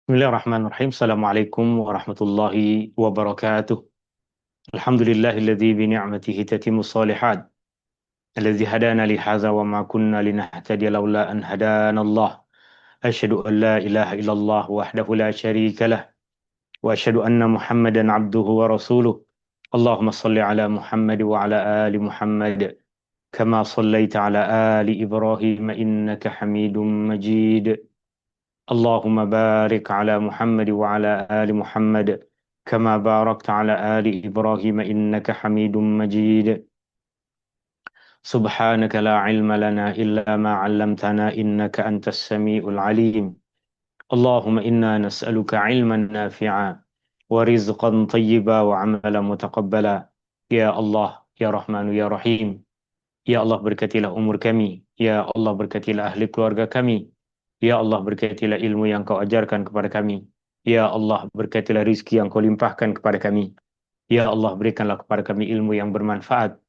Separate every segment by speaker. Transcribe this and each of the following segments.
Speaker 1: Bismillahirrahmanirrahim. Assalamualaikum warahmatullahi wabarakatuh. Alhamdulillahilladzi bi ni'matihi tatimmu shalihat. Alladzi hadana li hadza wa ma kunna linahtadiya laula an hadana Allah. Asyhadu an la ilaha illallah wahdahu la syarika lah wa asyhadu anna Muhammadan abduhu wa rasuluh. Allahumma shalli ala Muhammad wa ala ali Muhammad kama shallaita ala ali Ibrahim innaka Hamidum Majid. اللهم بارك على محمد وعلى آل محمد كما باركت على آل إبراهيم إنك حميد مجيد. سبحانك لا علم لنا إلا ما علمتنا إنك أنت السميع العليم. اللهم إنا نسألك علما نافعا ورزقا طيبا وعملا متقبلا. يا الله يا رحمن يا رحيم. Ya Allah, berkatilah umur kami. Ya Allah, berkatilah ahli keluarga kami. Ya Allah, berkatilah ilmu yang kau ajarkan kepada kami. Ya Allah, berkatilah rizki yang kau limpahkan kepada kami. Ya Allah, berikanlah kepada kami ilmu yang bermanfaat.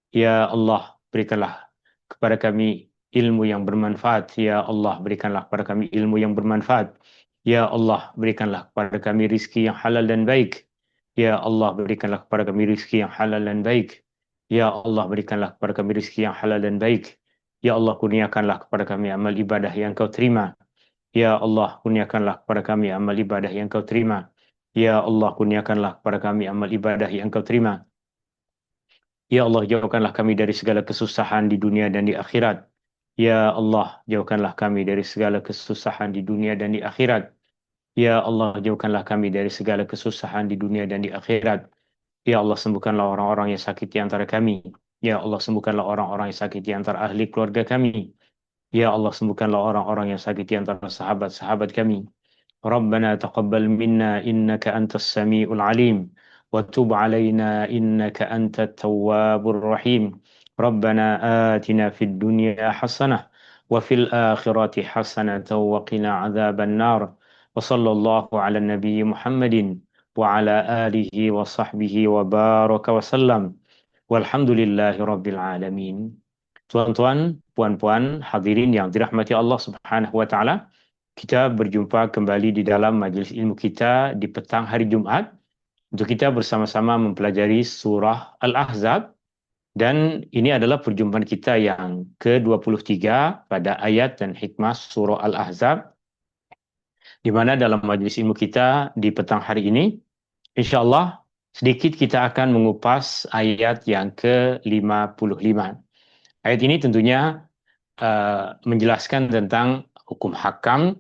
Speaker 1: Ya Allah, berikanlah kepada kami ilmu yang bermanfaat. Ya Allah, berikanlah kepada kami ilmu yang bermanfaat. Ya Allah, berikanlah kepada kami rizki yang halal dan baik. Ya Allah, berikanlah kepada kami rizki yang halal dan baik. Ya Allah, berikanlah kepada kami rizki yang halal dan baik. Ya Allah, kurniakanlah kepada kami amal ibadah yang kau terima. Ya Allah, kurniakanlah kepada kami amal ibadah yang kau terima. Ya Allah, kurniakanlah kepada kami amal ibadah yang kau terima. Ya Allah, jauhkanlah kami dari segala kesusahan di dunia dan di akhirat. Ya Allah, jauhkanlah kami dari segala kesusahan di dunia dan di akhirat. Ya Allah, jauhkanlah kami dari segala kesusahan di dunia dan di akhirat. Ya Allah, sembuhkanlah orang-orang yang sakit di antara kami. Ya Allah, sembuhkanlah orang-orang yang sakit di antara ahli keluarga kami. Ya Allah, sembuhkanlah orang-orang yang sakit di antara sahabat-sahabat kami. ربنا تقبل منا إنك أنت السميع العليم وتب علينا إنك أنت التواب الرحيم. ربنا آتنا في الدنيا حسنة وفي الآخرة حسنة وقنا عذاب النار. وصلى الله على النبي محمد وعلى آله وصحبه وبارك وسلم والحمد لله رب العالمين. Tuan-tuan, puan-puan, hadirin yang dirahmati Allah Subhanahu wa taala, kita berjumpa kembali di dalam majelis ilmu kita di petang hari Jumat untuk kita bersama-sama mempelajari surah Al-Ahzab, dan ini adalah perjumpaan kita yang ke-23 pada ayat dan hikmah surah Al-Ahzab, di mana dalam majelis ilmu kita di petang hari ini, insya Allah sedikit kita akan mengupas ayat yang ke-55. Ayat ini tentunya menjelaskan tentang hukum hakam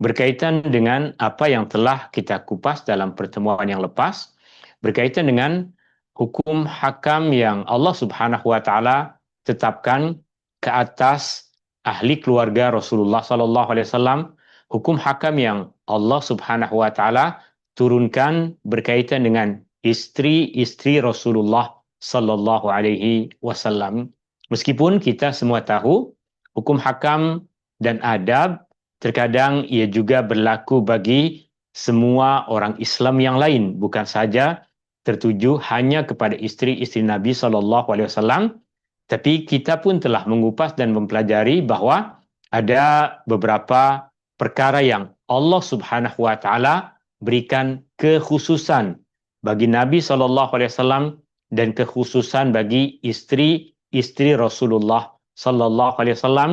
Speaker 1: berkaitan dengan apa yang telah kita kupas dalam pertemuan yang lepas, berkaitan dengan hukum hakam yang Allah Subhanahu wa taala tetapkan ke atas ahli keluarga Rasulullah sallallahu alaihi wasallam, hukum hakam yang Allah Subhanahu wa taala turunkan berkaitan dengan istri-istri Rasulullah sallallahu alaihi wasallam. Meskipun kita semua tahu hukum hakam dan adab terkadang ia juga berlaku bagi semua orang Islam yang lain, bukan saja tertuju hanya kepada istri-istri Nabi SAW, tapi kita pun telah mengupas dan mempelajari bahwa ada beberapa perkara yang Allah Subhanahu wa taala berikan kekhususan bagi Nabi SAW dan kekhususan bagi istri Rasulullah sallallahu alaihi wasallam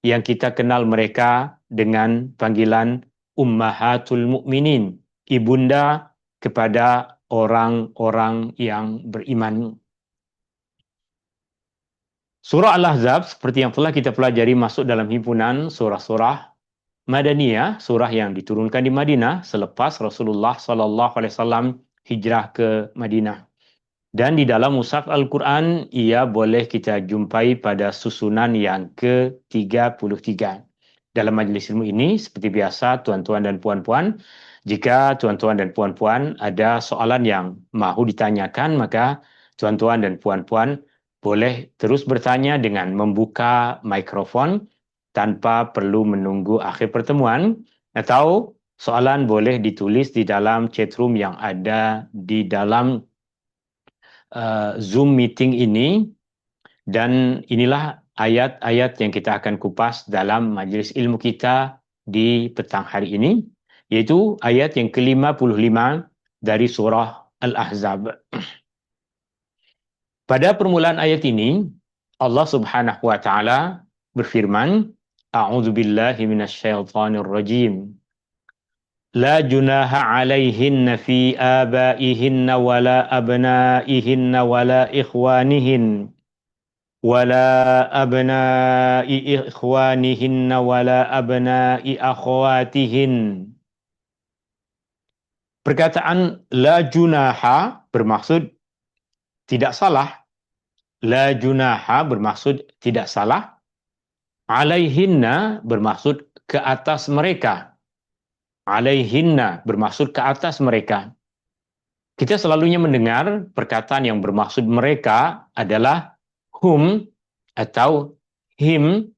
Speaker 1: yang kita kenal mereka dengan panggilan ummahatul mukminin, ibunda kepada orang-orang yang beriman. Surah Al-Ahzab seperti yang telah kita pelajari masuk dalam himpunan surah-surah Madaniyah, surah yang diturunkan di Madinah selepas Rasulullah sallallahu alaihi wasallam hijrah ke Madinah. Dan di dalam mushaf Al-Quran, ia boleh kita jumpai pada susunan yang ke-33. Dalam majlis ilmu ini, seperti biasa, tuan-tuan dan puan-puan, jika tuan-tuan dan puan-puan ada soalan yang mahu ditanyakan, maka tuan-tuan dan puan-puan boleh terus bertanya dengan membuka mikrofon tanpa perlu menunggu akhir pertemuan, atau soalan boleh ditulis di dalam chatroom yang ada di dalam Zoom meeting ini, dan inilah ayat-ayat yang kita akan kupas dalam majelis ilmu kita di petang hari ini. yaitu ayat yang ke-55 dari surah Al-Ahzab. Pada permulaan ayat ini, Allah Subhanahu wa taala berfirman, A'udzu billahi minasyaitonir rajim. La junaha 'alaihinna fi abaihinna wala abnaihinna wala ikhwanihin wala abnai ikhwanihinna wala abnai akhwatihin. Perkataan la junaha bermaksud tidak salah. La junaha bermaksud tidak salah. Alaihinna bermaksud ke atas mereka. Alaihinna bermaksud ke atas mereka. Kita selalunya mendengar perkataan yang bermaksud mereka adalah hum atau him,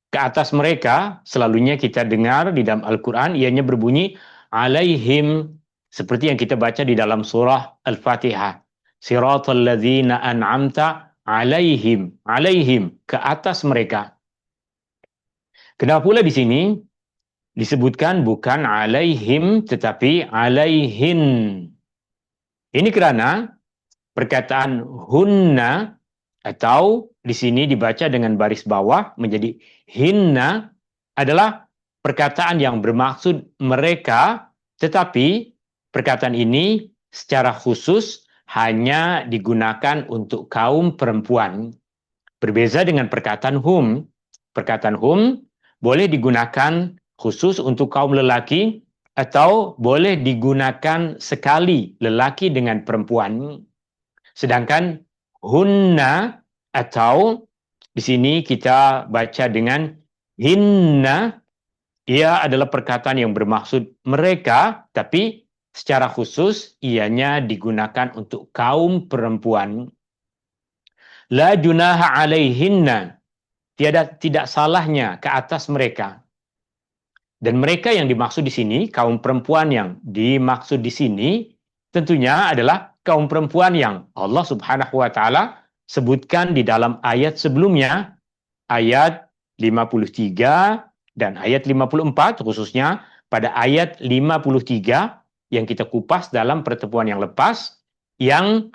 Speaker 1: ke atas mereka. Selalunya kita dengar di dalam Al-Quran ianya berbunyi alaihim, seperti yang kita baca di dalam surah Al-Fatihah. Siratal ladzina an'amta alaihim, alaihim, ke atas mereka. Kenapa pula di sini disebutkan bukan alaihim tetapi alaihin? Ini karena perkataan hunna atau di sini dibaca dengan baris bawah menjadi hinna adalah perkataan yang bermaksud mereka, tetapi perkataan ini secara khusus hanya digunakan untuk kaum perempuan. Berbeza dengan perkataan hum. Perkataan hum boleh digunakan khusus untuk kaum lelaki atau boleh digunakan sekali lelaki dengan perempuan. Sedangkan hunna atau di sini kita baca dengan hinna, ia adalah perkataan yang bermaksud mereka, tapi secara khusus ianya digunakan untuk kaum perempuan. La junaha alaihinna, tidak salahnya ke atas mereka. Dan mereka yang dimaksud di sini, kaum perempuan yang dimaksud di sini, tentunya adalah kaum perempuan yang Allah Subhanahu wa taala sebutkan di dalam ayat sebelumnya, ayat 53 dan ayat 54, khususnya pada ayat 53 yang kita kupas dalam pertemuan yang lepas, yang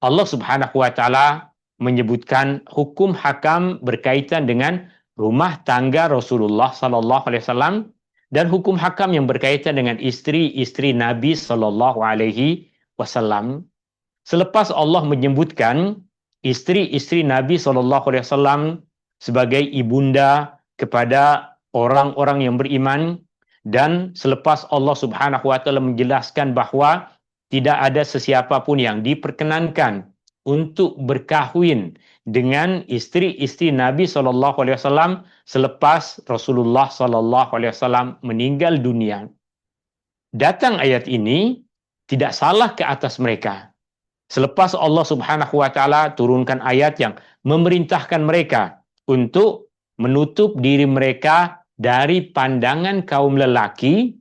Speaker 1: Allah Subhanahu wa taala menyebutkan hukum hakam berkaitan dengan rumah tangga Rasulullah sallallahu alaihi wasallam dan hukum hakam yang berkaitan dengan istri-istri Nabi sallallahu alaihi wasallam. Selepas Allah menyebutkan istri-istri Nabi sallallahu alaihi wasallam sebagai ibunda kepada orang-orang yang beriman, dan selepas Allah Subhanahu wa taala menjelaskan bahwa tidak ada sesiapa pun yang diperkenankan untuk berkahwin dengan istri-istri Nabi sallallahu alaihi wasallam selepas Rasulullah sallallahu alaihi wasallam meninggal dunia. Datang ayat ini tidak salah ke atas mereka. Selepas Allah Subhanahu wa taala turunkan ayat yang memerintahkan mereka untuk menutup diri mereka dari pandangan kaum lelaki,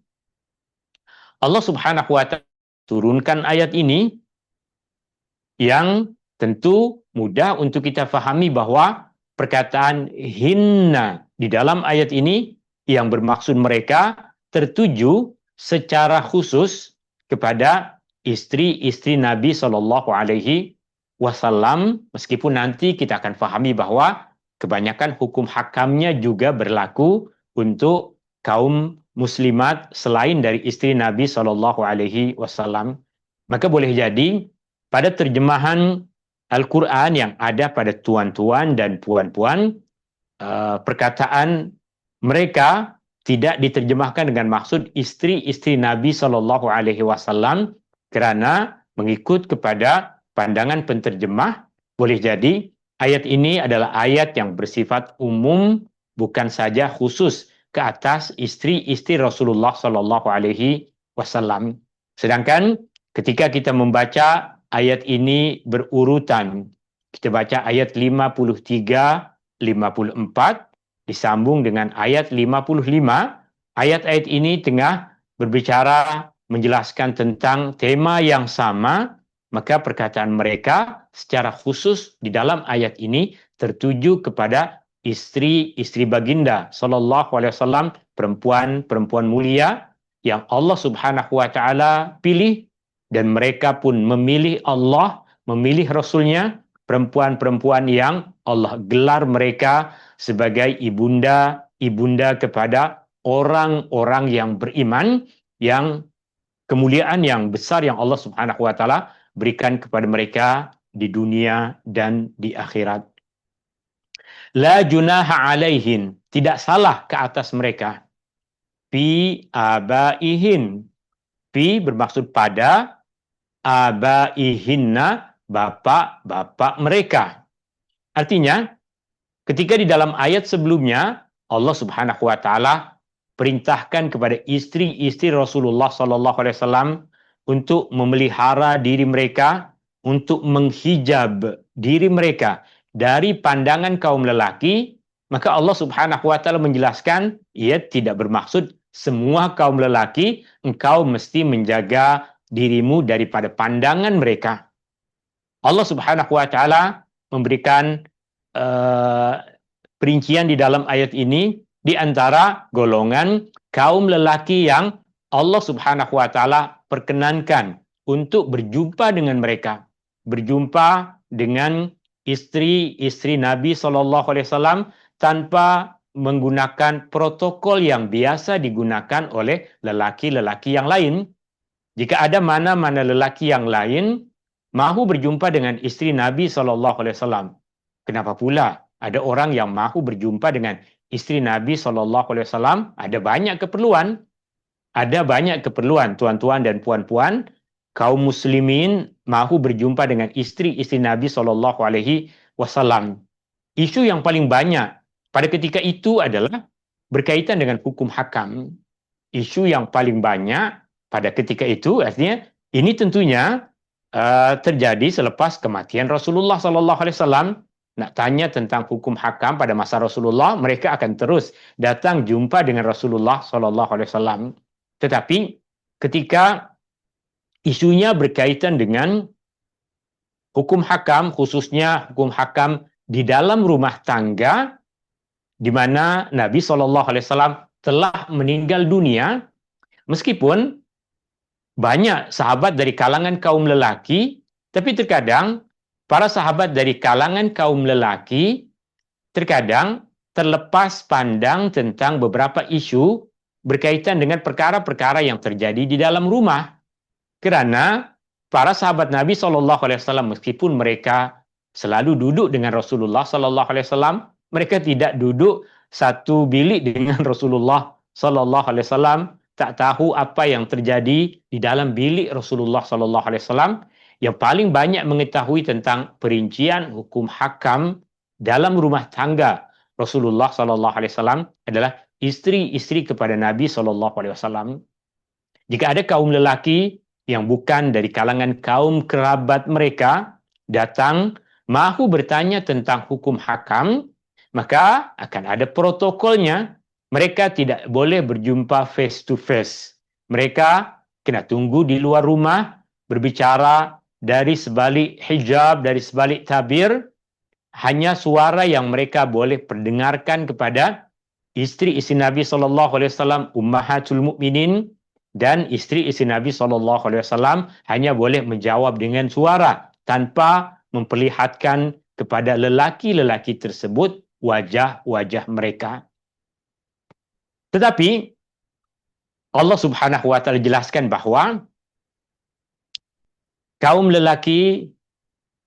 Speaker 1: Allah Subhanahu wa taala turunkan ayat ini yang tentu mudah untuk kita fahami bahwa perkataan hinna di dalam ayat ini yang bermaksud mereka tertuju secara khusus kepada istri-istri Nabi Shallallahu Alaihi Wasallam, meskipun nanti kita akan fahami bahwa kebanyakan hukum hakamnya juga berlaku untuk kaum muslimat selain dari istri Nabi Shallallahu Alaihi Wasallam. Maka boleh jadi pada terjemahan Al-Quran yang ada pada tuan-tuan dan puan-puan, perkataan mereka tidak diterjemahkan dengan maksud istri-istri Nabi Shallallahu Alaihi Wasallam, kerana mengikut kepada pandangan penterjemah, boleh jadi ayat ini adalah ayat yang bersifat umum, bukan saja khusus ke atas istri-istri Rasulullah Shallallahu Alaihi Wasallam. Sedangkan ketika kita membaca ayat ini berurutan, kita baca ayat 53, 54, disambung dengan ayat 55. Ayat-ayat ini tengah berbicara menjelaskan tentang tema yang sama, maka perkataan mereka secara khusus di dalam ayat ini tertuju kepada istri-istri baginda sallallahu alaihi wasallam, perempuan-perempuan mulia, yang Allah Subhanahu wa taala pilih, dan mereka pun memilih Allah, memilih Rasulnya, perempuan-perempuan yang Allah gelar mereka sebagai ibunda kepada orang-orang yang beriman, yang kemuliaan yang besar yang Allah Subhanahu wa taala berikan kepada mereka di dunia dan di akhirat. La junaha alaihin, tidak salah ke atas mereka. Fi abaihin, fi bermaksud pada, abaihinna bapak-bapak mereka. Artinya, ketika di dalam ayat sebelumnya Allah Subhanahu wa taala perintahkan kepada istri-istri Rasulullah sallallahu alaihi wasallam untuk memelihara diri mereka, untuk menghijab diri mereka dari pandangan kaum lelaki, maka Allah Subhanahu wa taala menjelaskan, ia tidak bermaksud semua kaum lelaki engkau mesti menjaga dirimu daripada pandangan mereka. Allah Subhanahu wa taala memberikan perincian di dalam ayat ini di antara golongan kaum lelaki yang Allah Subhanahu wa taala perkenankan untuk berjumpa dengan mereka, berjumpa dengan istri-istri Nabi sallallahu alaihi wasallam tanpa menggunakan protokol yang biasa digunakan oleh lelaki-lelaki yang lain. Jika ada mana-mana lelaki yang lain mahu berjumpa dengan istri Nabi sallallahu alaihi wasallam, kenapa pula ada orang yang mahu berjumpa dengan istri Nabi sallallahu alaihi wasallam? Ada banyak keperluan. Ada banyak keperluan, tuan-tuan dan puan-puan, kaum muslimin mahu berjumpa dengan istri-istri Nabi sallallahu alaihi wasallam. Isu yang paling banyak pada ketika itu adalah berkaitan dengan hukum hakam. Isu yang paling banyak pada ketika itu, artinya ini tentunya terjadi selepas kematian Rasulullah sallallahu alaihi wasallam. Nak tanya tentang hukum hakam pada masa Rasulullah, mereka akan terus datang jumpa dengan Rasulullah sallallahu alaihi wasallam. Tetapi ketika isunya berkaitan dengan hukum hakam, khususnya hukum hakam di dalam rumah tangga, di mana Nabi SAW telah meninggal dunia, meskipun banyak sahabat dari kalangan kaum lelaki, tapi terkadang para sahabat dari kalangan kaum lelaki terkadang terlepas pandang tentang beberapa isu berkaitan dengan perkara-perkara yang terjadi di dalam rumah. Kerana para sahabat Nabi SAW, meskipun mereka selalu duduk dengan Rasulullah SAW, mereka tidak duduk satu bilik dengan Rasulullah SAW, tak tahu apa yang terjadi di dalam bilik Rasulullah SAW. Yang paling banyak mengetahui tentang perincian hukum hakam dalam rumah tangga Rasulullah SAW adalah istri-istri kepada Nabi SAW. Jika ada kaum lelaki yang bukan dari kalangan kaum kerabat mereka datang mahu bertanya tentang hukum hakam, maka akan ada protokolnya. Mereka tidak boleh berjumpa face to face. Mereka kena tunggu di luar rumah, berbicara dari sebalik hijab, dari sebalik tabir. Hanya suara yang mereka boleh perdengarkan kepada istri-istri Nabi SAW, Ummahatul Mukminin, dan istri-istri Nabi SAW hanya boleh menjawab dengan suara tanpa memperlihatkan kepada lelaki-lelaki tersebut wajah-wajah mereka. Tetapi Allah Subhanahu wa taala jelaskan bahawa kaum lelaki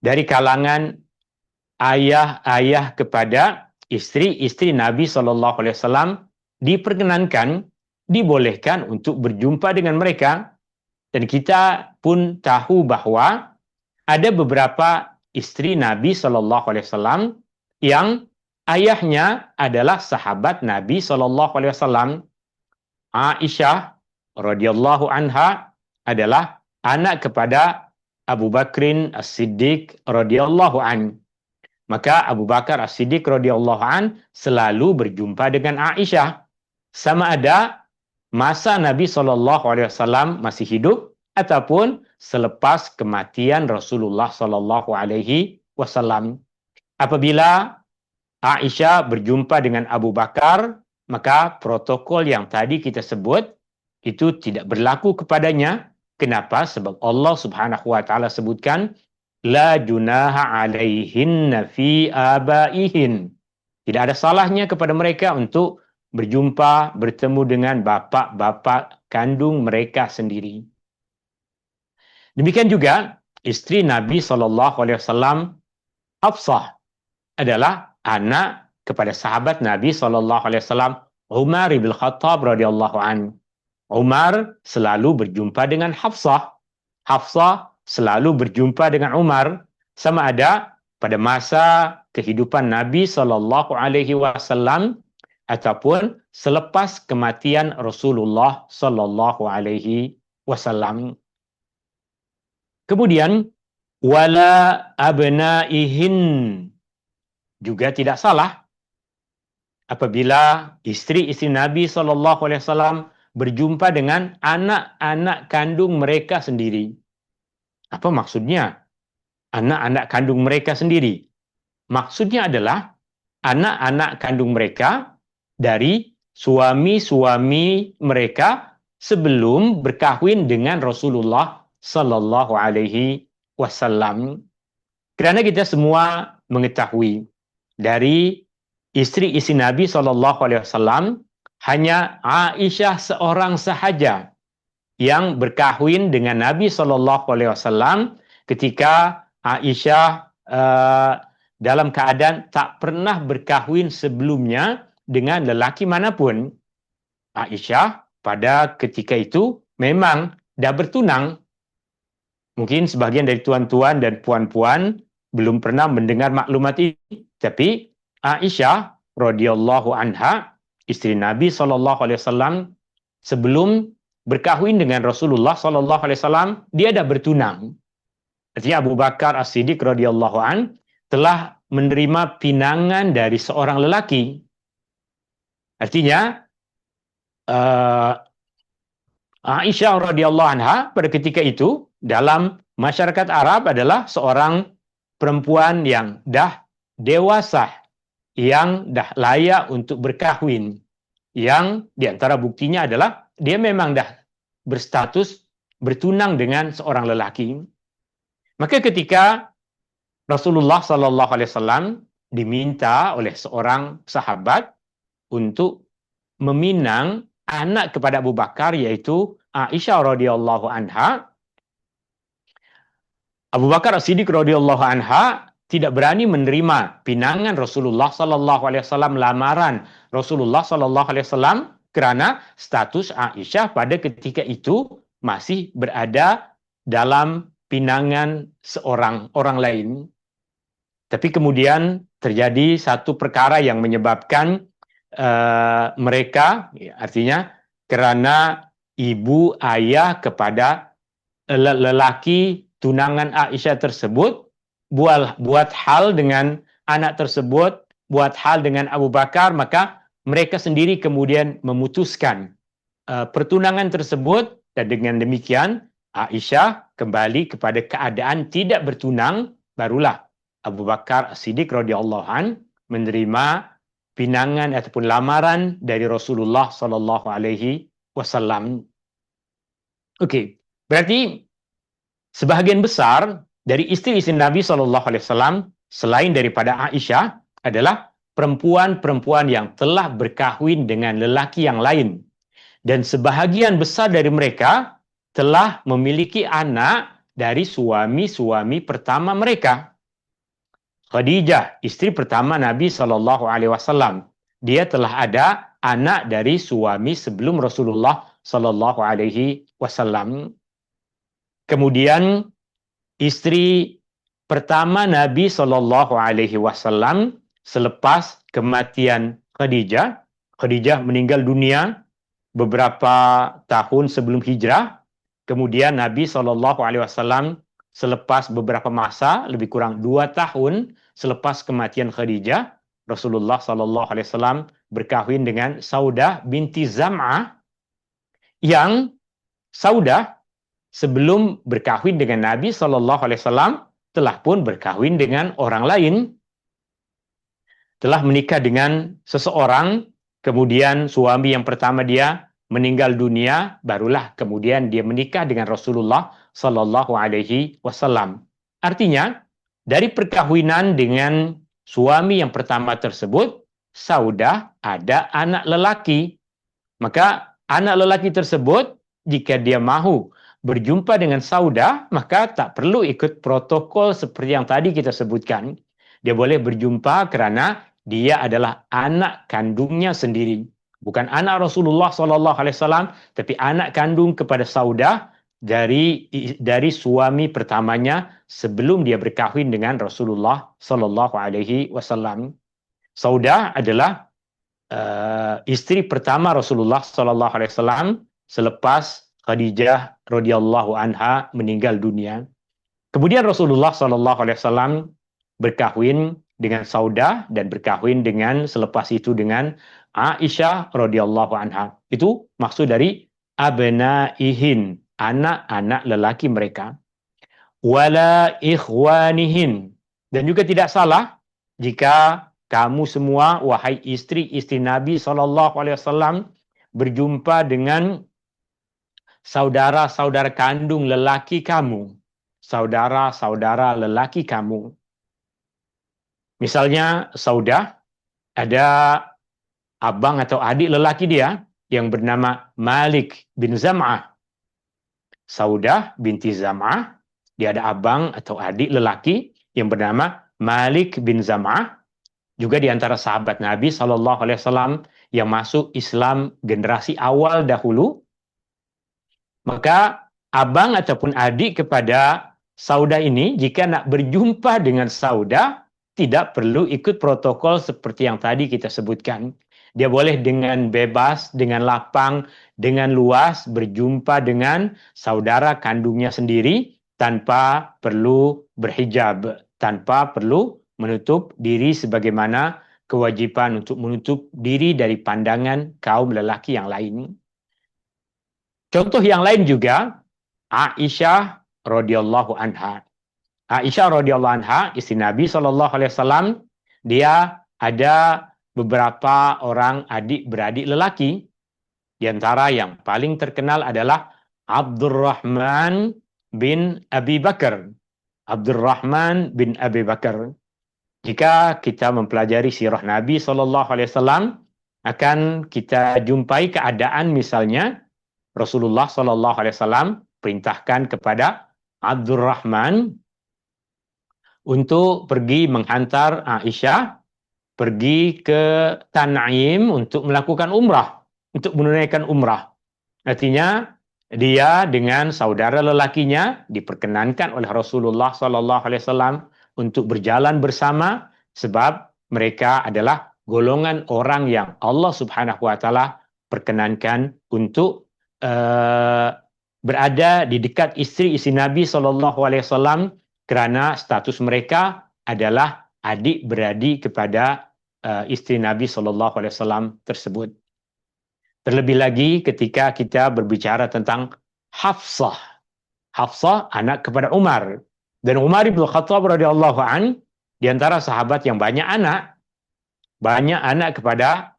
Speaker 1: dari kalangan ayah-ayah kepada istri-istri Nabi SAW diperkenankan, dibolehkan untuk berjumpa dengan mereka. Dan kita pun tahu bahawa ada beberapa istri Nabi SAW yang ayahnya adalah sahabat Nabi SAW. Aisyah radhiyallahu anha adalah anak kepada Abu Bakrin As-Siddiq radhiyallahu an. Maka Abu Bakar As-Siddiq radhiyallahu an selalu berjumpa dengan Aisyah, sama ada masa Nabi SAW masih hidup ataupun selepas kematian Rasulullah SAW. Apabila Aisyah berjumpa dengan Abu Bakar, maka protokol yang tadi kita sebut, itu tidak berlaku kepadanya. Kenapa? Sebab Allah Subhanahu wa taala sebutkan la junaha alaihinna fi abaihin. Tidak ada salahnya kepada mereka untuk berjumpa, bertemu dengan bapak-bapak kandung mereka sendiri. Demikian juga istri Nabi SAW, Hafsah, adalah anak kepada sahabat Nabi SAW, Umar bin Khattab radhiyallahu anhu. Umar selalu berjumpa dengan Hafsah. Hafsah selalu berjumpa dengan Umar, sama ada pada masa kehidupan Nabi SAW ataupun selepas kematian Rasulullah SAW. Kemudian wala abnaihin, juga tidak salah apabila istri-istri Nabi SAW berjumpa dengan anak-anak kandung mereka sendiri. Apa maksudnya? Anak-anak kandung mereka sendiri. Maksudnya adalah anak-anak kandung mereka dari suami-suami mereka sebelum berkahwin dengan Rasulullah Sallallahu Alaihi Wasallam. Kerana kita semua mengetahui dari istri-istri Nabi Sallallahu Alaihi Wasallam hanya Aisyah seorang sahaja yang berkahwin dengan Nabi Sallallahu Alaihi Wasallam ketika Aisyah dalam keadaan tak pernah berkahwin sebelumnya dengan lelaki manapun. Aisyah pada ketika itu memang dah bertunang. Mungkin sebahagian dari tuan-tuan dan puan-puan belum pernah mendengar maklumat ini, tapi Aisyah radhiyallahu anha, istri Nabi SAW, sebelum berkahwin dengan Rasulullah SAW, dia dah bertunang. Artinya Abu Bakar As-Siddiq radhiyallahu an telah menerima pinangan dari seorang lelaki. Artinya Aisyah radhiyallahu anha pada ketika itu dalam masyarakat Arab adalah seorang perempuan yang dah dewasa, yang dah layak untuk berkahwin. Yang diantara buktinya adalah dia memang dah berstatus bertunang dengan seorang lelaki. Maka ketika Rasulullah SAW diminta oleh seorang sahabat untuk meminang anak kepada Abu Bakar, yaitu Aisyah radhiyallahu anha, Abu Bakar As-Siddiq radhiyallahu anha tidak berani menerima pinangan Rasulullah SAW, lamaran Rasulullah SAW, kerana status Aisyah pada ketika itu masih berada dalam pinangan seorang orang lain. Tapi kemudian terjadi satu perkara yang menyebabkan mereka, artinya kerana ibu ayah kepada lelaki tunangan Aisyah tersebut buat hal dengan anak tersebut, buat hal dengan Abu Bakar, maka mereka sendiri kemudian memutuskan pertunangan tersebut, dan dengan demikian Aisyah kembali kepada keadaan tidak bertunang. Barulah Abu Bakar As-Siddiq radhiyallahu an menerima pinangan ataupun lamaran dari Rasulullah sallallahu alaihi wasallam. Okey, berarti sebahagian besar dari istri-istri Nabi sallallahu alaihi wasallam selain daripada Aisyah adalah perempuan-perempuan yang telah berkahwin dengan lelaki yang lain, dan sebahagian besar dari mereka telah memiliki anak dari suami-suami pertama mereka. Khadijah, istri pertama Nabi SAW, dia telah ada anak dari suami sebelum Rasulullah SAW. Kemudian istri pertama Nabi SAW selepas kematian Khadijah, Khadijah meninggal dunia beberapa tahun sebelum hijrah. Kemudian Nabi SAW selepas beberapa masa, lebih kurang 2 tahun selepas kematian Khadijah, Rasulullah SAW berkahwin dengan Saudah binti Zam'ah, yang Saudah sebelum berkahwin dengan Nabi SAW telah pun berkahwin dengan orang lain, telah menikah dengan seseorang. Kemudian suami yang pertama dia meninggal dunia, barulah kemudian dia menikah dengan Rasulullah Sallallahu Alaihi Wasallam. Artinya, dari perkawinan dengan suami yang pertama tersebut, Saudah ada anak lelaki. Maka anak lelaki tersebut, jika dia mahu berjumpa dengan Saudah, maka tak perlu ikut protokol seperti yang tadi kita sebutkan. Dia boleh berjumpa karena dia adalah anak kandungnya sendiri. Bukan anak Rasulullah SAW, tapi anak kandung kepada Saudah dari suami pertamanya sebelum dia berkahwin dengan Rasulullah SAW. Saudah adalah istri pertama Rasulullah SAW selepas Khadijah radhiyallahu anha meninggal dunia. Kemudian Rasulullah SAW berkahwin dengan Saudah dan berkahwin dengan selepas itu dengan Aisyah radhiyallahu anha. Itu maksud dari abnaihin, anak-anak lelaki mereka. Wala ikhwanihin. Dan juga tidak salah jika kamu semua, wahai istri-istri Nabi SAW, berjumpa dengan saudara-saudara kandung lelaki kamu. Saudara-saudara lelaki kamu. Misalnya, Saudah, ada abang atau adik lelaki dia yang bernama Malik bin Zam'ah. Saudah binti Zam'ah, dia ada abang atau adik lelaki yang bernama Malik bin Zam'ah. Juga di antara sahabat Nabi SAW yang masuk Islam generasi awal dahulu. Maka abang ataupun adik kepada Saudah ini, jika nak berjumpa dengan Saudah, tidak perlu ikut protokol seperti yang tadi kita sebutkan. Dia boleh dengan bebas, dengan lapang, dengan luas berjumpa dengan saudara kandungnya sendiri tanpa perlu berhijab, tanpa perlu menutup diri sebagaimana kewajiban untuk menutup diri dari pandangan kaum lelaki yang lain. Contoh yang lain juga, Aisyah radhiyallahu anha. Aisyah radhiyallahu anha, istri Nabi SAW, dia ada beberapa orang adik-beradik lelaki. Di antara yang paling terkenal adalah Abdurrahman bin Abi Bakar. Abdurrahman bin Abi Bakar. Jika kita mempelajari sirah Nabi SAW, akan kita jumpai keadaan misalnya Rasulullah SAW perintahkan kepada Abdurrahman untuk pergi menghantar Aisyah pergi ke Tan'im untuk melakukan umrah, untuk menunaikan umrah. Artinya dia dengan saudara lelakinya diperkenankan oleh Rasulullah SAW untuk berjalan bersama sebab mereka adalah golongan orang yang Allah Subhanahu wa taala perkenankan untuk berada di dekat istri-istri Nabi SAW kerana status mereka adalah adik-beradik kepada istri Nabi SAW tersebut. Terlebih lagi ketika kita berbicara tentang Hafsah. Hafsah anak kepada Umar. Dan Umar ibn Khattab radhiyallahu an di antara sahabat yang banyak anak kepada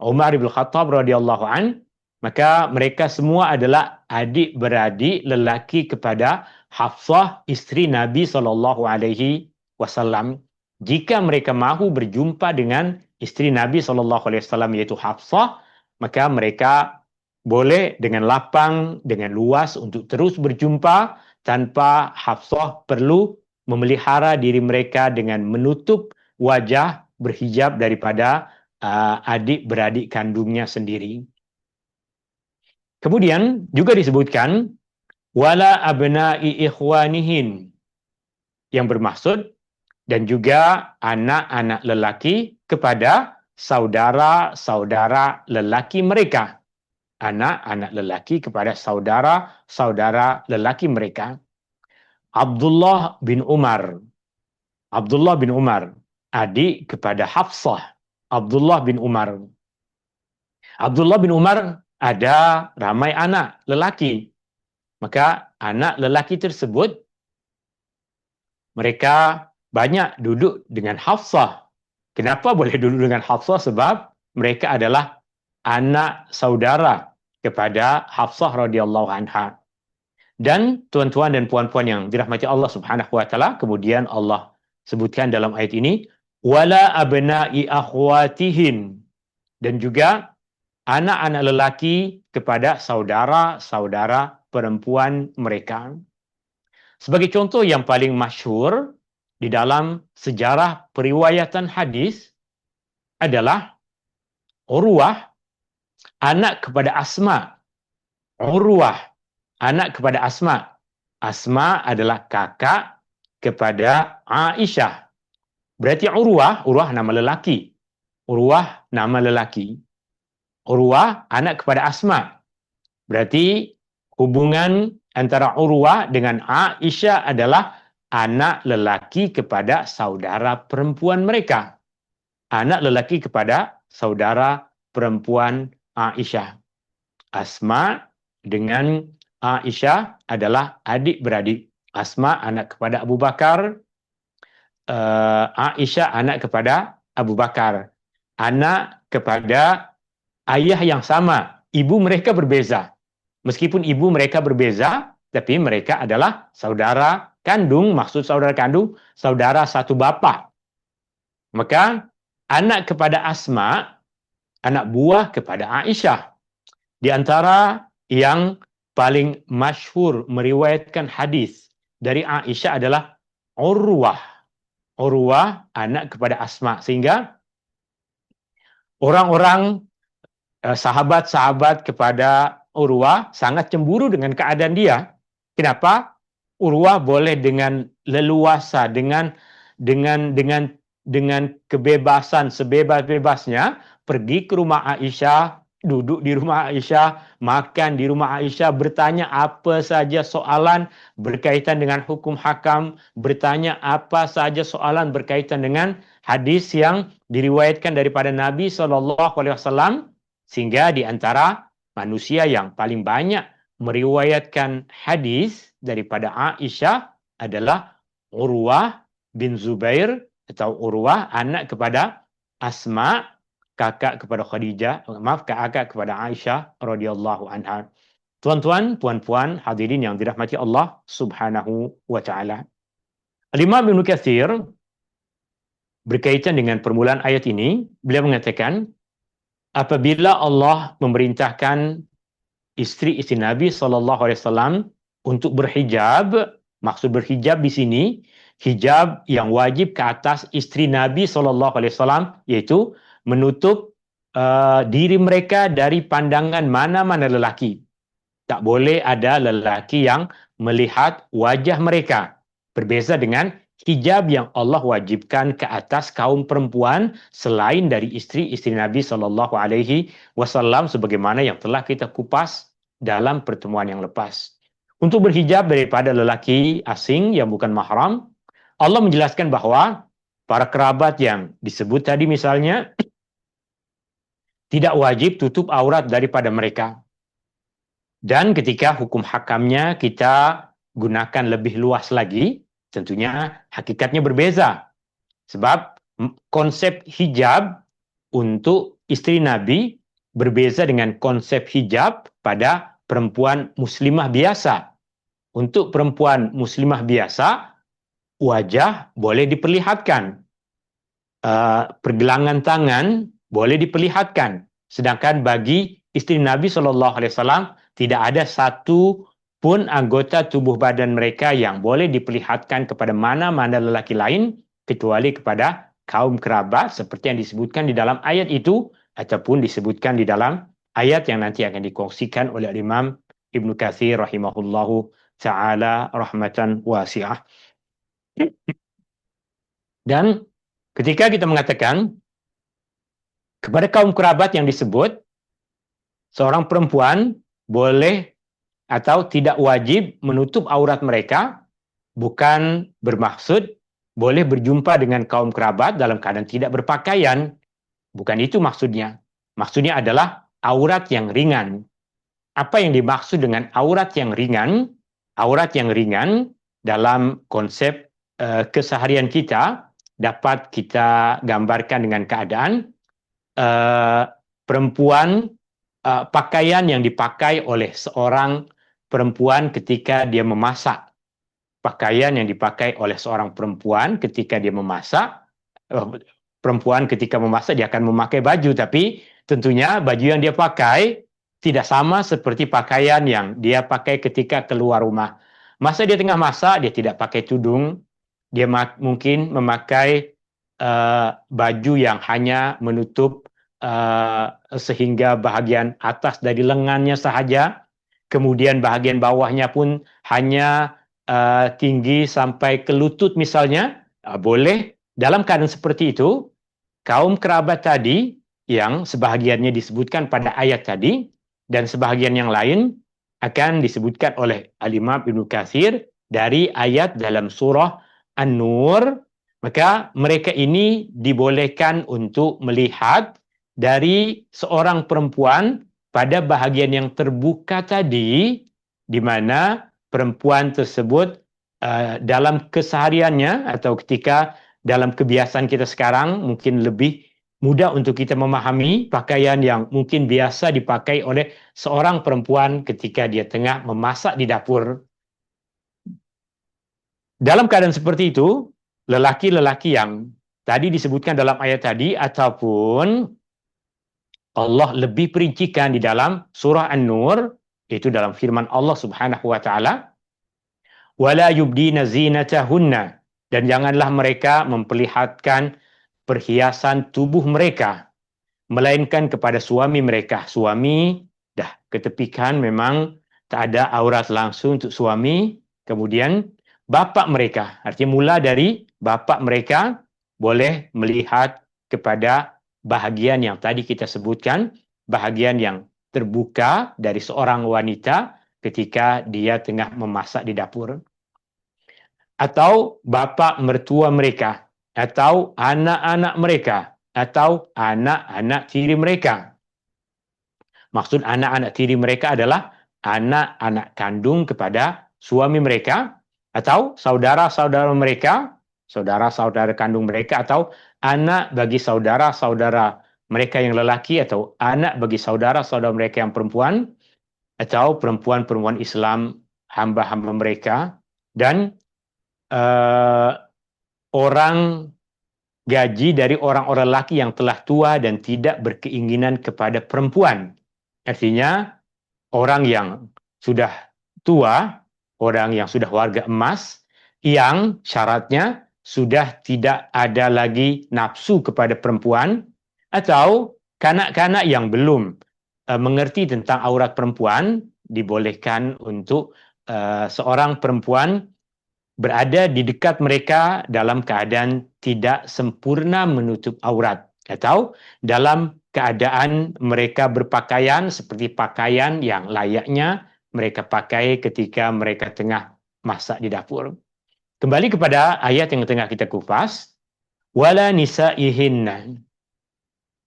Speaker 1: Umar ibn Khattab radhiyallahu an, maka mereka semua adalah adik-beradik lelaki kepada Hafsah istri Nabi SAW. Jika mereka mahu berjumpa dengan istri Nabi SAW yaitu Hafsah, maka mereka boleh dengan lapang, dengan luas untuk terus berjumpa tanpa Hafsah perlu memelihara diri mereka dengan menutup wajah berhijab daripada adik-beradik kandungnya sendiri. Kemudian juga disebutkan wala abna'i ikhwanihin, yang bermaksud dan juga anak-anak lelaki kepada saudara-saudara lelaki mereka. Anak-anak lelaki kepada saudara-saudara lelaki mereka. Abdullah bin Umar. Abdullah bin Umar, adik kepada Hafsah. Abdullah bin Umar. Abdullah bin Umar ada ramai anak lelaki. Maka anak lelaki tersebut mereka banyak duduk dengan Hafsah. Kenapa boleh duduk dengan Hafsah? Sebab mereka adalah anak saudara kepada Hafsah radhiyallahu anha. Dan tuan-tuan dan puan-puan yang dirahmati Allah Subhanahu wa taala, kemudian Allah sebutkan dalam ayat ini wala abna'i akhwatihin, dan juga anak-anak lelaki kepada saudara-saudara perempuan mereka. Sebagai contoh yang paling masyhur di dalam sejarah periwayatan hadis adalah Urwah anak kepada Asma. Urwah anak kepada Asma. Asma adalah kakak kepada Aisyah. Berarti Urwah nama lelaki. Urwah nama lelaki. Urwah anak kepada Asma. Berarti hubungan antara Urwah dengan Aisyah adalah anak lelaki kepada saudara perempuan mereka. Anak lelaki kepada saudara perempuan Aisyah. Asma dengan Aisyah adalah adik-beradik. Asma anak kepada Abu Bakar, Aisyah anak kepada Abu Bakar. Anak kepada ayah yang sama, ibu mereka berbeza. Meskipun ibu mereka berbeza, tapi mereka adalah saudara kandung, maksud saudara kandung, saudara satu bapa. Maka anak kepada Asma, anak buah kepada Aisyah. Di antara yang paling masyhur meriwayatkan hadis dari Aisyah adalah Urwah. Urwah anak kepada Asma. Sehingga orang-orang sahabat-sahabat kepada Urwah sangat cemburu dengan keadaan dia. Kenapa? Urwah boleh dengan leluasa, dengan kebebasan sebebas-bebasnya pergi ke rumah Aisyah, duduk di rumah Aisyah, makan di rumah Aisyah, bertanya apa saja soalan berkaitan dengan hukum hakam, bertanya apa saja soalan berkaitan dengan hadis yang diriwayatkan daripada Nabi SAW, sehingga di antara manusia yang paling banyak meriwayatkan hadis daripada Aisyah adalah Urwah bin Zubair, atau Urwah anak kepada Asma, kakak kepada kakak kepada Aisyah radhiyallahu anha. Tuan-tuan, puan-puan, hadirin yang dirahmati Allah Subhanahu wa taala. Al-Imam Ibnu Katsir berkaitan dengan permulaan ayat ini, beliau mengatakan apabila Allah memerintahkan istri-istri Nabi SAW untuk berhijab, maksud berhijab di sini hijab yang wajib ke atas istri Nabi SAW, yaitu menutup diri mereka dari pandangan mana-mana lelaki. Tak boleh ada lelaki yang melihat wajah mereka. Berbeza dengan hijab yang Allah wajibkan ke atas kaum perempuan selain dari istri-istri Nabi SAW, sebagaimana yang telah kita kupas dalam pertemuan yang lepas. Untuk berhijab daripada lelaki asing yang bukan mahram, Allah menjelaskan bahwa para kerabat yang disebut tadi misalnya tidak wajib tutup aurat daripada mereka. Dan ketika hukum hakamnya kita gunakan lebih luas lagi, tentunya hakikatnya berbeza. Sebab konsep hijab untuk istri Nabi berbeza dengan konsep hijab pada perempuan muslimah biasa. Untuk perempuan muslimah biasa, wajah boleh diperlihatkan. Pergelangan tangan boleh diperlihatkan. Sedangkan bagi istri Nabi SAW, tidak ada satu pun anggota tubuh badan mereka yang boleh diperlihatkan kepada mana-mana lelaki lain, kecuali kepada kaum kerabat, seperti yang disebutkan di dalam ayat itu, ataupun disebutkan di dalam ayat yang nanti akan dikongsikan oleh Imam Ibnu Katsir rahimahullahu ta'ala rahmatan wasi'ah. Dan ketika kita mengatakan kepada kaum kerabat yang disebut, seorang perempuan boleh atau tidak wajib menutup aurat mereka, bukan bermaksud boleh berjumpa dengan kaum kerabat dalam keadaan tidak berpakaian. Bukan itu maksudnya. Maksudnya adalah aurat yang ringan. Apa yang dimaksud dengan aurat yang ringan? Aurat yang ringan dalam konsep keseharian kita dapat kita gambarkan dengan keadaan perempuan, pakaian yang dipakai oleh seorang perempuan ketika dia memasak. Pakaian yang dipakai oleh seorang perempuan ketika dia memasak. Perempuan ketika memasak dia akan memakai baju, tapi tentunya baju yang dia pakai tidak sama seperti pakaian yang dia pakai ketika keluar rumah. Masa dia tengah masak, dia tidak pakai tudung, dia mungkin memakai baju yang hanya menutup sehingga bahagian atas dari lengannya sahaja, kemudian bahagian bawahnya pun hanya tinggi sampai ke lutut misalnya, boleh. Dalam keadaan seperti itu, kaum kerabat tadi yang sebahagiannya disebutkan pada ayat tadi dan sebahagian yang lain akan disebutkan oleh Al-Imam Ibnu Katsir dari ayat dalam surah An-Nur, maka mereka ini dibolehkan untuk melihat dari seorang perempuan pada bahagian yang terbuka tadi, di mana perempuan tersebut dalam kesehariannya atau ketika dalam kebiasaan kita sekarang mungkin lebih mudah untuk kita memahami pakaian yang mungkin biasa dipakai oleh seorang perempuan ketika dia tengah memasak di dapur. Dalam keadaan seperti itu, lelaki-lelaki yang tadi disebutkan dalam ayat tadi ataupun Allah lebih perincikan di dalam surah An-Nur, itu dalam firman Allah Subhanahu wa taala, wala yubdina zinatahunna, dan janganlah mereka memperlihatkan perhiasan tubuh mereka melainkan kepada suami mereka. Suami dah ketepikan, memang tak ada aurat langsung untuk suami. Kemudian bapa mereka, artinya mula dari bapa mereka boleh melihat kepada bahagian yang tadi kita sebutkan, bahagian yang terbuka dari seorang wanita ketika dia tengah memasak di dapur. Atau bapa mertua mereka, atau anak-anak mereka, atau anak-anak tiri mereka. Maksud anak-anak tiri mereka adalah anak-anak kandung kepada suami mereka, atau saudara-saudara mereka, saudara-saudara kandung mereka, atau anak bagi saudara-saudara mereka yang lelaki, atau anak bagi saudara-saudara mereka yang perempuan, atau perempuan-perempuan Islam, hamba-hamba mereka, dan orang gaji dari orang-orang lelaki yang telah tua dan tidak berkeinginan kepada perempuan. Artinya, orang yang sudah tua, orang yang sudah warga emas, yang syaratnya sudah tidak ada lagi nafsu kepada perempuan, atau kanak-kanak yang belum mengerti tentang aurat perempuan, dibolehkan untuk seorang perempuan berada di dekat mereka dalam keadaan tidak sempurna menutup aurat, atau dalam keadaan mereka berpakaian seperti pakaian yang layaknya mereka pakai ketika mereka tengah masak di dapur. Kembali kepada ayat yang tengah kita kupas, wala nisaihinna,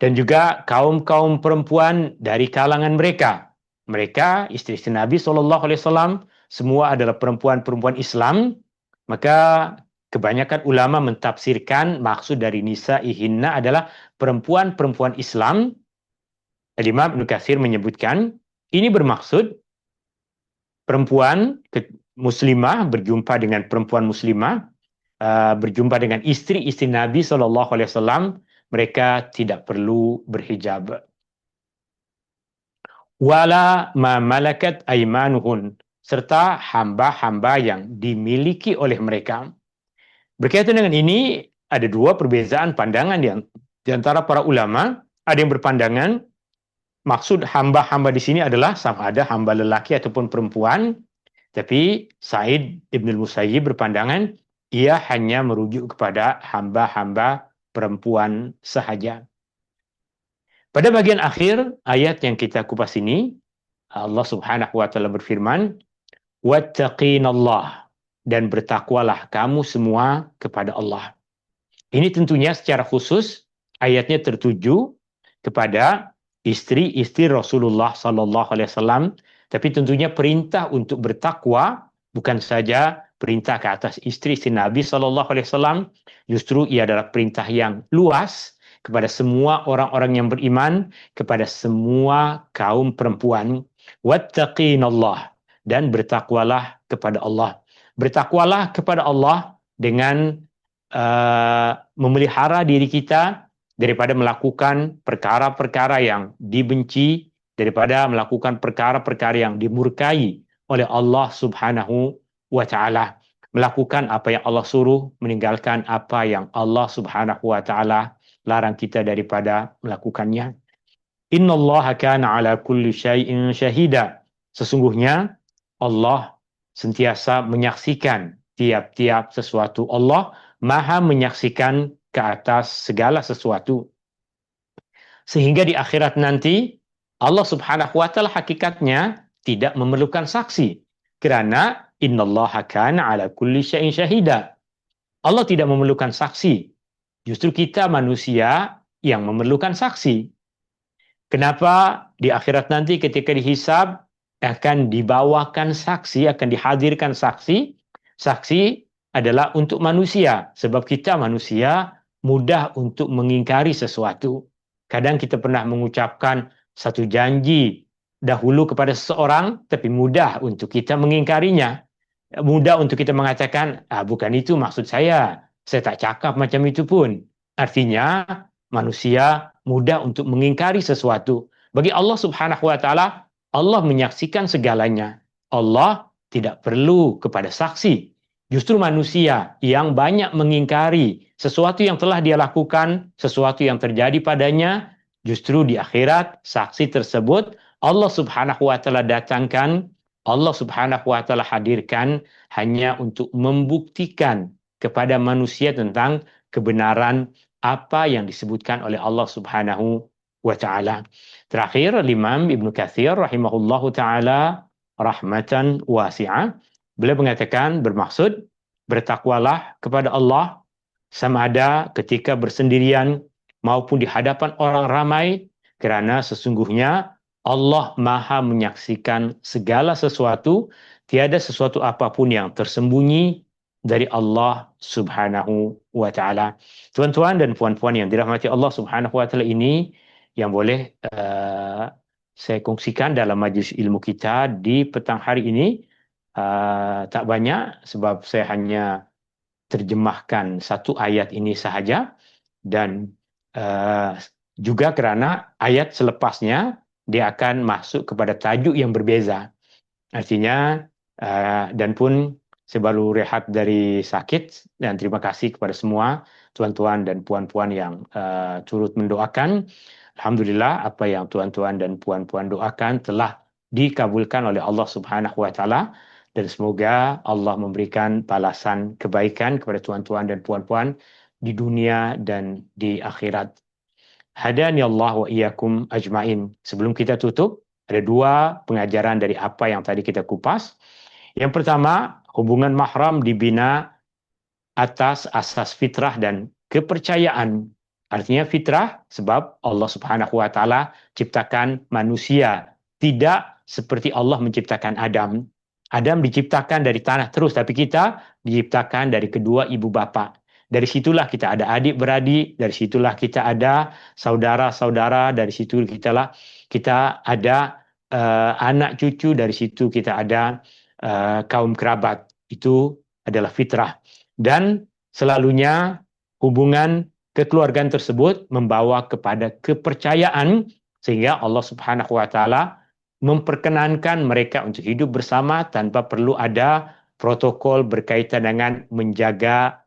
Speaker 1: dan juga kaum-kaum perempuan dari kalangan mereka. Mereka istri-istri Nabi SAW semua adalah perempuan-perempuan Islam. Maka kebanyakan ulama mentafsirkan maksud dari nisaihinna adalah perempuan-perempuan Islam. Imam Ibnu Katsir menyebutkan ini bermaksud perempuan muslimah berjumpa dengan perempuan muslimah, berjumpa dengan istri-istri Nabi SAW, mereka tidak perlu berhijab. Wala ma malakat aimanuhun, serta hamba-hamba yang dimiliki oleh mereka. Berkaitan dengan ini, ada dua perbezaan pandangan yang di antara para ulama. Ada yang berpandangan maksud hamba-hamba di sini adalah sama ada hamba lelaki ataupun perempuan. Tapi Sa'id Ibn al-Musayyib berpandangan ia hanya merujuk kepada hamba-hamba perempuan sahaja. Pada bagian akhir ayat yang kita kupas ini, Allah Subhanahu wa taala berfirman, "Wattaqinallah", dan bertakwalah kamu semua kepada Allah. Ini tentunya secara khusus ayatnya tertuju kepada istri-istri Rasulullah sallallahu alaihi wasallam, tapi tentunya perintah untuk bertakwa bukan saja perintah ke atas istri-istri Nabi sallallahu alaihi wasallam, justru ia adalah perintah yang luas kepada semua orang-orang yang beriman, kepada semua kaum perempuan. Wattaqinallah, dan bertakwalah kepada Allah. Bertakwalah kepada Allah dengan memelihara diri kita daripada melakukan perkara-perkara yang dibenci, daripada melakukan perkara-perkara yang dimurkai oleh Allah Subhanahu wa taala. Melakukan apa yang Allah suruh, meninggalkan apa yang Allah Subhanahu wa taala larang kita daripada melakukannya. Innallaha kana ala kulli syai'in syahida. Sesungguhnya Allah sentiasa menyaksikan tiap-tiap sesuatu. Allah Maha menyaksikan ke atas segala sesuatu. Sehingga di akhirat nanti Allah Subhanahu wa taala hakikatnya tidak memerlukan saksi. Kerana innallaha kana ala kulli syai'in syahida. Allah tidak memerlukan saksi. Justru kita manusia yang memerlukan saksi. Kenapa di akhirat nanti ketika dihisab akan dibawakan saksi, akan dihadirkan saksi? Saksi adalah untuk manusia. Sebab kita manusia mudah untuk mengingkari sesuatu. Kadang kita pernah mengucapkan satu janji dahulu kepada seseorang, tapi mudah untuk kita mengingkarinya. Mudah untuk kita mengatakan, bukan itu maksud saya tak cakap macam itu pun. Artinya, manusia mudah untuk mengingkari sesuatu. Bagi Allah Subhanahu wa taala, Allah menyaksikan segalanya. Allah tidak perlu kepada saksi. Justru manusia yang banyak mengingkari sesuatu yang telah dia lakukan, sesuatu yang terjadi padanya, justru di akhirat saksi tersebut Allah Subhanahu wa taala datangkan, Allah Subhanahu wa taala hadirkan hanya untuk membuktikan kepada manusia tentang kebenaran apa yang disebutkan oleh Allah Subhanahu wa taala. Terakhir, Imam Ibnu Katsir rahimahullahu taala rahmatan wasi'ah, beliau mengatakan bermaksud bertakwalah kepada Allah sama ada ketika bersendirian maupun di hadapan orang ramai, kerana sesungguhnya Allah Maha menyaksikan segala sesuatu, tiada sesuatu apapun yang tersembunyi dari Allah Subhanahu wa taala. Tuan-tuan dan puan-puan yang dirahmati Allah Subhanahu wa taala, ini yang boleh saya kongsikan dalam majlis ilmu kita di petang hari ini. Tak banyak sebab saya hanya terjemahkan satu ayat ini sahaja, dan juga kerana ayat selepasnya dia akan masuk kepada tajuk yang berbeza. Artinya, dan pun saya baru rehat dari sakit, dan terima kasih kepada semua tuan-tuan dan puan-puan yang turut mendoakan. Alhamdulillah, apa yang tuan-tuan dan puan-puan doakan telah dikabulkan oleh Allah Subhanahu wa taala, dan semoga Allah memberikan balasan kebaikan kepada tuan-tuan dan puan-puan di dunia dan di akhirat. Hadani Allah wa iyyakum ajmain. Sebelum kita tutup, ada dua pengajaran dari apa yang tadi kita kupas. Yang pertama, hubungan mahram dibina atas asas fitrah dan kepercayaan. Artinya fitrah sebab Allah Subhanahu wa taala ciptakan manusia tidak seperti Allah menciptakan Adam. Adam diciptakan dari tanah terus, tapi kita diciptakan dari kedua ibu bapa. Dari situlah kita ada adik-beradik, dari situlah kita ada saudara-saudara, dari situ kita ada anak cucu, dari situ kita ada kaum kerabat. Itu adalah fitrah. Dan selalunya hubungan kekeluargaan tersebut membawa kepada kepercayaan, sehingga Allah Subhanahu wa taala memperkenankan mereka untuk hidup bersama tanpa perlu ada protokol berkaitan dengan menjaga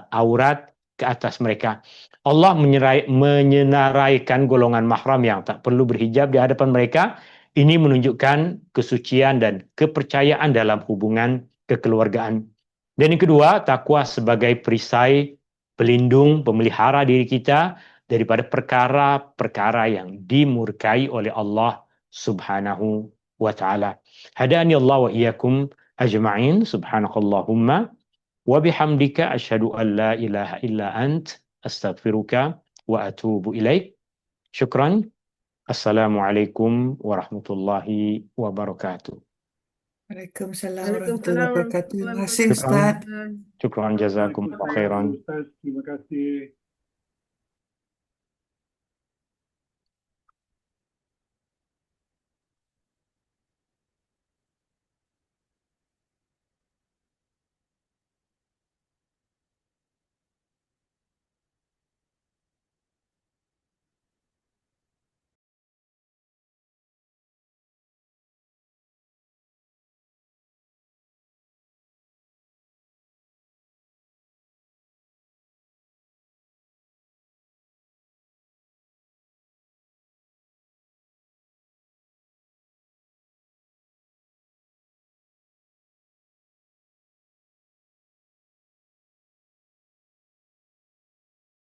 Speaker 1: aurat ke atas mereka. Allah menyenaraikan golongan mahram yang tak perlu berhijab di hadapan mereka. Ini menunjukkan kesucian dan kepercayaan dalam hubungan kekeluargaan. Dan yang kedua, takwa sebagai perisai pelindung, pemelihara diri kita daripada perkara-perkara yang dimurkai oleh Allah Subhanahu wa taala. Hadani Allah wa iyyakum ajma'in. Subhanakallahumma wa bihamdika asyhadu an la ilaha illa ant astaghfiruka wa atubu ilaik. Syukran. Assalamualaikum warahmatullahi wabarakatuh.
Speaker 2: Waalaikumsalam
Speaker 3: Waalaikumsalam
Speaker 2: warahmatullahi wabarakatuh. Terima kasih
Speaker 1: Syukran.
Speaker 2: Ustaz.
Speaker 1: Syukran jazakumullah khairan.
Speaker 3: Terima kasih.